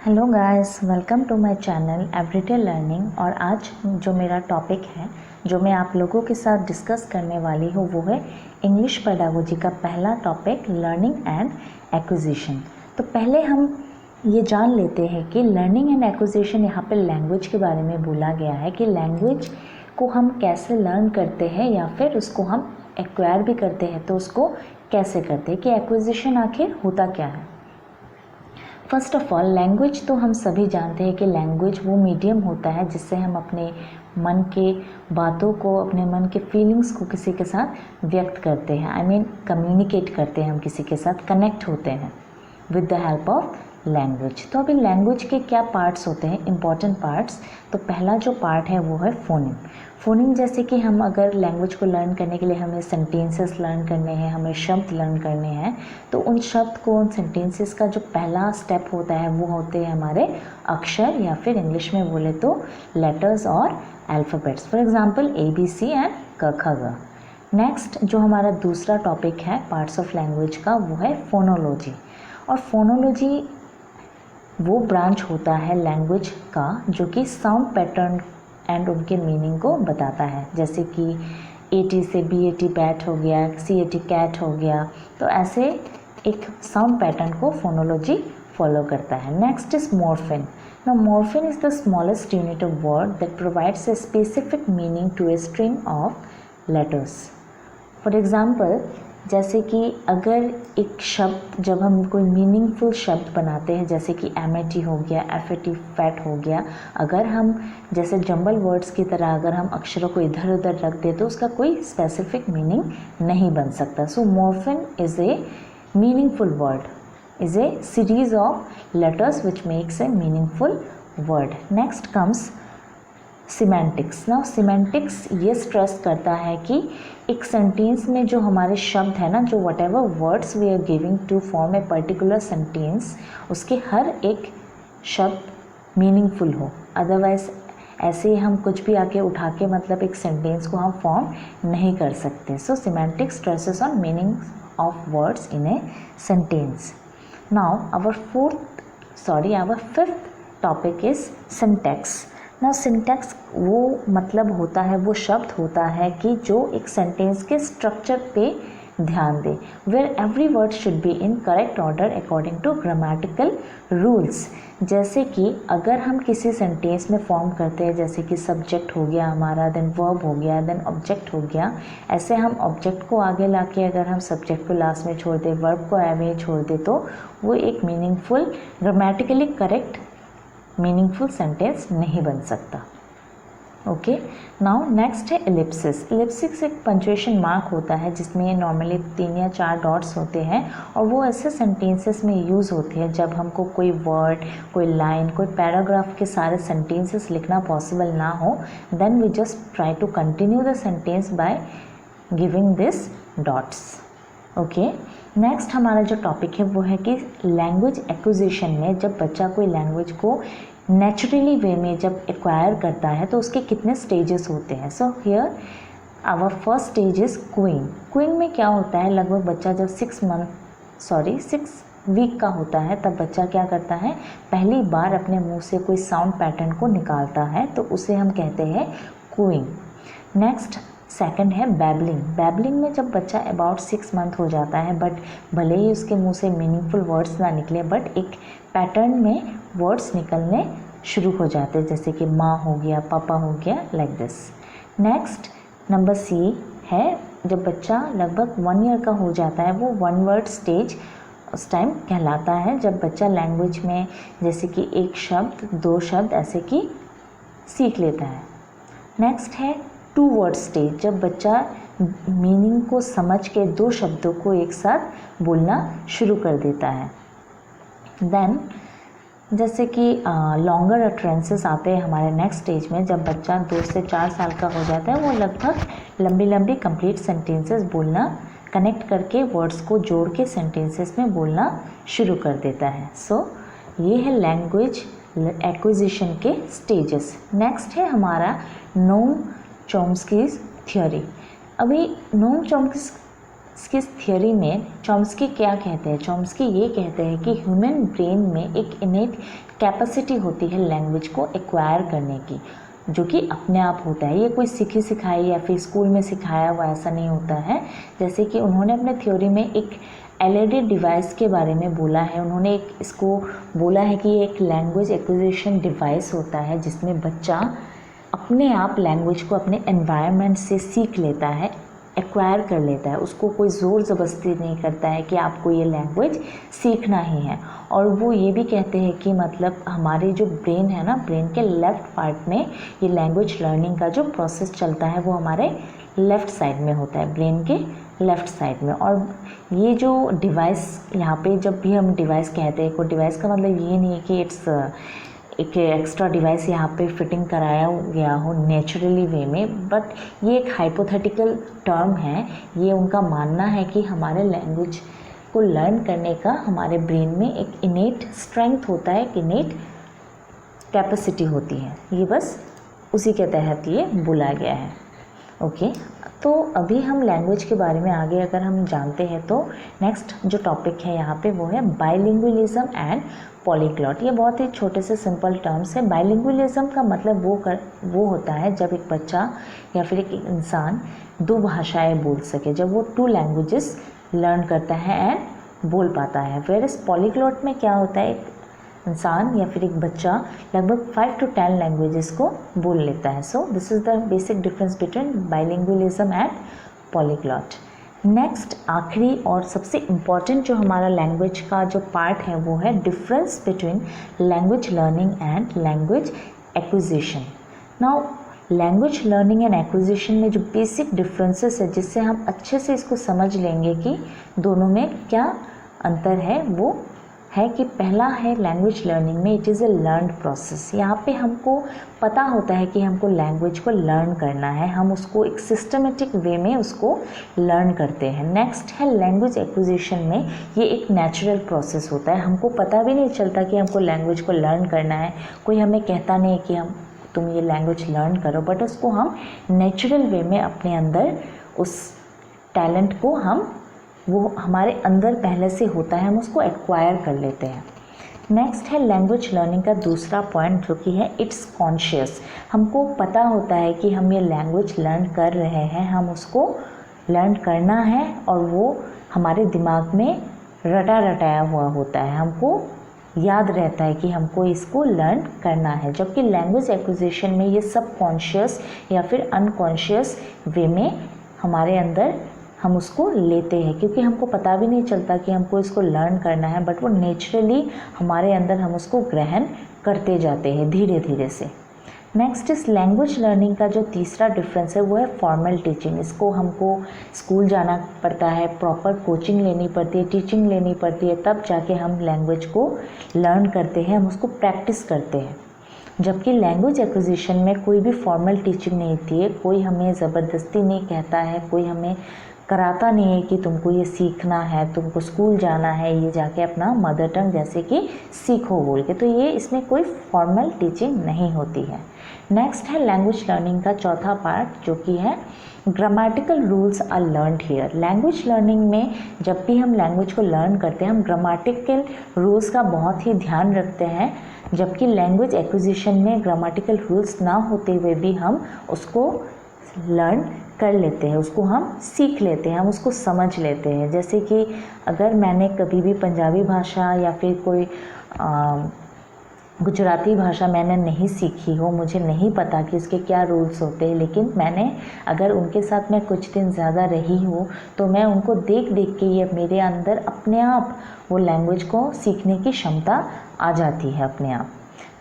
Hello guys, welcome to my channel everyday learning. और आज जो मेरा टॉपिक है जो मैं आप लोगों के साथ डिस्कस करने वाली हूँ वो है इंग्लिश पेडागोजी का पहला टॉपिक लर्निंग एंड एक्विजिशन। तो पहले हम ये जान लेते हैं कि लर्निंग एंड एक्विजिशन, यहाँ पे लैंग्वेज के बारे में बोला गया है कि लैंग्वेज को हम कैसे लर्न करते हैं या फिर उसको हम एक्वायर भी करते हैं, तो उसको कैसे करते हैं, कि एक्विजिशन आखिर होता क्या है। फर्स्ट ऑफ ऑल, लैंग्वेज तो हम सभी जानते हैं कि लैंग्वेज वो मीडियम होता है जिससे हम अपने मन के बातों को, अपने मन के फीलिंग्स को किसी के साथ व्यक्त करते हैं। आई मीन कम्युनिकेट करते हैं, हम किसी के साथ कनेक्ट होते हैं with the help of language. तो अभी लैंग्वेज के क्या पार्ट्स होते हैं, इंपॉर्टेंट पार्ट्स। तो पहला जो पार्ट है वो है फोनिंग। फोनिंग जैसे कि हम अगर लैंग्वेज को लर्न करने के लिए हमें सेंटेंसेस लर्न करने हैं, हमें शब्द लर्न करने हैं, तो उन शब्द को, उन सेंटेंसेस का जो पहला स्टेप होता है वो होते हैं हमारे अक्षर, या फिर इंग्लिश में बोले तो लेटर्स और alphabets. For example ABC and क ख ग। नेक्स्ट जो हमारा दूसरा टॉपिक है पार्ट्स ऑफ लैंग्वेज का वो है फोनोलॉजी। और फोनोलॉजी वो ब्रांच होता है लैंग्वेज का जो कि साउंड पैटर्न एंड उनके मीनिंग को बताता है। जैसे कि AT से BAT बैट हो गया, CAT कैट हो गया, तो ऐसे एक साउंड पैटर्न को फोनोलॉजी फॉलो करता है। Next is morpheme. Now morpheme is the smallest unit of word that provides a specific meaning to a string of letters. For example, जैसे कि अगर एक शब्द, जब हम कोई मीनिंगफुल शब्द बनाते हैं, जैसे कि MAT हो गया, FAT फैट हो गया, अगर हम जैसे जंबल वर्ड्स की तरह अगर हम अक्षरों को इधर उधर रख दें तो उसका कोई स्पेसिफिक मीनिंग नहीं बन सकता। So morpheme is a meaningful word, is a series of letters which makes a meaningful word. Next comes semantics. Now semantics ये स्ट्रेस करता है कि एक सेंटेंस में जो हमारे शब्द है ना, जो whatever words we are giving to form a particular sentence, उसके हर एक शब्द मीनिंगफुल हो। अदरवाइज ऐसे ही हम कुछ भी आके उठा के मतलब एक सेंटेंस को हम फॉर्म नहीं कर सकते। So semantics stresses on meaning of words in a sentence. Now our fifth topic is syntax. ना सिंटैक्स वो मतलब होता है, वो शब्द होता है कि जो एक सेंटेंस के स्ट्रक्चर पे ध्यान दे, where every word should be in correct order according to grammatical rules. जैसे कि अगर हम किसी सेंटेंस में फॉर्म करते हैं, जैसे कि सब्जेक्ट हो गया हमारा, देन वर्ब हो गया, देन ऑब्जेक्ट हो गया, ऐसे हम ऑब्जेक्ट को आगे लाके अगर हम सब्जेक्ट को लास्ट में छोड़ दें, वर्ब को एवे छोड़ दें, तो वो एक meaningful, grammatically correct meaningful sentence नहीं बन सकता। ओके, नाउ नेक्स्ट है एलिप्सिस। एलिप्सिस एक पंक्चुएशन मार्क होता है जिसमें नॉर्मली 3 या 4 डॉट्स होते हैं, और वो ऐसे सेंटेंसेस में यूज़ होते हैं जब हमको कोई वर्ड, कोई लाइन, कोई पैराग्राफ के सारे सेंटेंसेस लिखना पॉसिबल ना हो, then we just try to continue the sentence by giving this dots. Okay, next हमारा जो टॉपिक है वो है कि लैंग्वेज एक्विजिशन में जब बच्चा कोई लैंग्वेज को नेचुरली वे में जब एक्वायर करता है तो उसके कितने स्टेजेस होते हैं। So here our first stage is cooing. Cooing में क्या होता है, लगभग बच्चा जब 6 वीक का होता है तब बच्चा क्या करता है, पहली बार अपने मुंह से कोई साउंड पैटर्न को निकालता है, तो उसे हम कहते हैं क्विंग। नेक्स्ट सेकंड है बैबलिंग। बैबलिंग में जब बच्चा अबाउट 6 मंथ हो जाता है, बट भले ही उसके मुंह से मीनिंगफुल वर्ड्स ना निकले, बट एक पैटर्न में वर्ड्स निकलने शुरू हो जाते हैं, जैसे कि माँ हो गया, पापा हो गया, like this. Next number C है, जब बच्चा लगभग 1 ईयर का हो जाता है, वो 1 वर्ड स्टेज उस टाइम कहलाता है, जब बच्चा लैंग्वेज में जैसे कि 1 शब्द, 2 शब्द ऐसे कि सीख लेता है। नेक्स्ट है 2 वर्ड स्टेज, जब बच्चा मीनिंग को समझ के 2 शब्दों को एक साथ बोलना शुरू कर देता है। देन जैसे कि लॉन्गर अटरेंसेस आते हैं हमारे नेक्स्ट स्टेज में, जब बच्चा 2 से 4 साल का हो जाता है, वो लगभग लंबी लंबी कंप्लीट सेंटेंसेस बोलना, कनेक्ट करके वर्ड्स को जोड़ के सेंटेंसेस में बोलना शुरू कर देता है। सो ये है लैंग्वेज एक्विजिशन के स्टेजेस। नेक्स्ट है हमारा नोम चॉम्स्कीज़ थ्योरी। अभी नोम चॉम्स्की इसकी थियोरी में चॉम्स्की क्या कहते हैं? चॉम्स्की ये कहते हैं कि ह्यूमन ब्रेन में एक इनेट कैपेसिटी होती है लैंग्वेज को एक्वायर करने की, जो कि अपने आप होता है। ये कोई सीखी सिखाई या फिर स्कूल में सिखाया हुआ ऐसा नहीं होता है। जैसे कि उन्होंने अपने थ्योरी में एक एलईडी डिवाइस के बारे में बोला है। उन्होंने इसको बोला है कि ये एक लैंग्वेज एक्विजिशन डिवाइस होता है जिसमें बच्चा अपने आप लैंग्वेज को अपने एनवायरनमेंट से सीख लेता है, एक्वायर कर लेता है। उसको कोई ज़ोर ज़बरदस्ती नहीं करता है कि आपको ये लैंग्वेज सीखना ही है। और वो ये भी कहते हैं कि मतलब हमारे जो ब्रेन है ना, ब्रेन के लेफ़्ट पार्ट में ये लैंग्वेज लर्निंग का जो प्रोसेस चलता है वो हमारे लेफ़्ट साइड में होता है, ब्रेन के लेफ़्ट साइड में। और ये जो डिवाइस यहाँ पे जब भी हम डिवाइस कहते हैं, कोई डिवाइस का मतलब ये नहीं है कि इट्स एक एक्स्ट्रा डिवाइस यहाँ पे फिटिंग कराया गया हो नेचुरली वे में, बट ये एक हाइपोथेटिकल टर्म है। ये उनका मानना है कि हमारे लैंग्वेज को लर्न करने का हमारे ब्रेन में एक इनेट स्ट्रेंथ होता है, एक इनेट कैपेसिटी होती है। ये बस उसी के तहत ये बोला गया है। ओके, तो अभी हम लैंग्वेज के बारे में आगे अगर हम जानते हैं तो नेक्स्ट जो टॉपिक है यहाँ पे वो है बाइलिंगुअलिज्म एंड पॉलीग्लॉट। ये बहुत ही छोटे से सिंपल टर्म्स है। बाइलिंगुअलिज्म का मतलब वो होता है जब एक बच्चा या फिर एक इंसान दो भाषाएं बोल सके, जब वो 2 लैंग्वेजेस लर्न करता है एंड बोल पाता है। वेयरएज पॉलीग्लॉट में क्या होता है, एक इंसान या फिर एक बच्चा लगभग 5 to 10 लैंग्वेजेस को बोल लेता है। So this is the basic difference between bilingualism and polyglot. Next आखिरी और सबसे इम्पॉर्टेंट जो हमारा लैंग्वेज का जो पार्ट है वो है difference between language learning and language acquisition. Now language learning and acquisition में जो बेसिक डिफरेंसेस है, जिससे हम अच्छे से इसको समझ लेंगे कि दोनों में क्या अंतर है, वो है कि पहला है लैंग्वेज लर्निंग में it is a learned process. यहाँ पे हमको पता होता है कि हमको लैंग्वेज को लर्न करना है, हम उसको एक सिस्टमेटिक वे में उसको लर्न करते हैं। नेक्स्ट है लैंग्वेज एक्विजिशन में, ये एक नेचुरल प्रोसेस होता है। हमको पता भी नहीं चलता कि हमको लैंग्वेज को लर्न करना है, कोई हमें कहता नहीं कि तुम ये लैंग्वेज लर्न करो, बट उसको हम नेचुरल वे में अपने अंदर उस टैलेंट को वो हमारे अंदर पहले से होता है, हम उसको एक्वायर कर लेते हैं। नेक्स्ट है लैंग्वेज लर्निंग का दूसरा पॉइंट जो कि है इट्स कॉन्शियस। हमको पता होता है कि हम ये लैंग्वेज लर्न कर रहे हैं, हम उसको लर्न करना है और वो हमारे दिमाग में रटाया हुआ होता है, हमको याद रहता है कि हमको इसको लर्न करना है। जबकि लैंग्वेज एक्विजिशन में ये सब कॉन्शियस या फिर अनकॉन्शियस वे में हमारे अंदर हम उसको लेते हैं, क्योंकि हमको पता भी नहीं चलता कि हमको इसको लर्न करना है, बट वो नेचुरली हमारे अंदर हम उसको ग्रहण करते जाते हैं धीरे धीरे से। नेक्स्ट इस लैंग्वेज लर्निंग का जो तीसरा डिफरेंस है वो है फॉर्मल टीचिंग। इसको हमको स्कूल जाना पड़ता है, प्रॉपर कोचिंग लेनी पड़ती है, टीचिंग लेनी पड़ती है, तब जाके हम लैंग्वेज को लर्न करते हैं, हम उसको प्रैक्टिस करते हैं। जबकि लैंग्वेज एक्विजिशन में कोई भी फॉर्मल टीचिंग नहीं होती है, कोई हमें ज़बरदस्ती नहीं कहता है, कोई हमें कराता नहीं है कि तुमको ये सीखना है, तुमको स्कूल जाना है, ये जाके अपना मदर टंग जैसे कि सीखो बोल के, तो ये इसमें कोई फॉर्मल टीचिंग नहीं होती है। नेक्स्ट है लैंग्वेज लर्निंग का चौथा पार्ट जो कि है grammatical rules are learned here. Language learning में जब भी हम लैंग्वेज को लर्न करते हैं हम ग्रामेटिकल रूल्स का बहुत ही ध्यान रखते हैं, जबकि लैंग्वेज एक्विजिशन में ग्रामेटिकल रूल्स ना होते हुए भी हम उसको लर्न कर लेते हैं, उसको हम सीख लेते हैं, हम उसको समझ लेते हैं। जैसे कि अगर मैंने कभी भी पंजाबी भाषा या फिर कोई गुजराती भाषा मैंने नहीं सीखी हो, मुझे नहीं पता कि इसके क्या रूल्स होते हैं, लेकिन मैंने अगर उनके साथ मैं कुछ दिन ज़्यादा रही हूँ तो मैं उनको देख के ये मेरे अंदर अपने आप वो लैंग्वेज को सीखने की क्षमता आ जाती है अपने आप।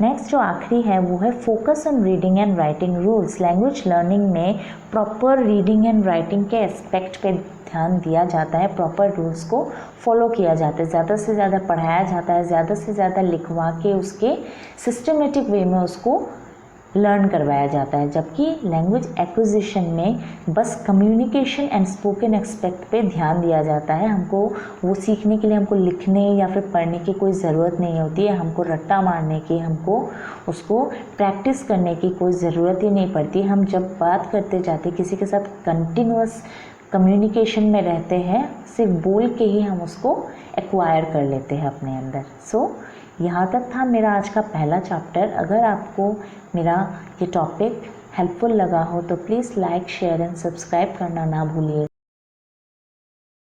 नेक्स्ट जो आखिरी है वो है focus on reading and writing rules. Language learning में प्रॉपर रीडिंग एंड राइटिंग के एस्पेक्ट पे ध्यान दिया जाता है, प्रॉपर रूल्स को फॉलो किया जाता है, ज़्यादा से ज़्यादा पढ़ाया जाता है, ज़्यादा से ज़्यादा लिखवा के उसके सिस्टमेटिक वे में उसको लर्न करवाया जाता है। जबकि लैंग्वेज एक्विजिशन में बस कम्युनिकेशन एंड स्पोकन एस्पेक्ट पे ध्यान दिया जाता है। हमको वो सीखने के लिए हमको लिखने या फिर पढ़ने की कोई ज़रूरत नहीं होती है, हमको रट्टा मारने की, हमको उसको प्रैक्टिस करने की कोई ज़रूरत ही नहीं पड़ती। हम जब बात करते जाते किसी के साथ कम्युनिकेशन में रहते हैं, सिर्फ बोल के ही हम उसको एक्वायर कर लेते हैं अपने अंदर। सो यहाँ तक था मेरा आज का पहला चैप्टर। अगर आपको मेरा ये टॉपिक हेल्पफुल लगा हो तो please like, share and subscribe करना ना भूलिए।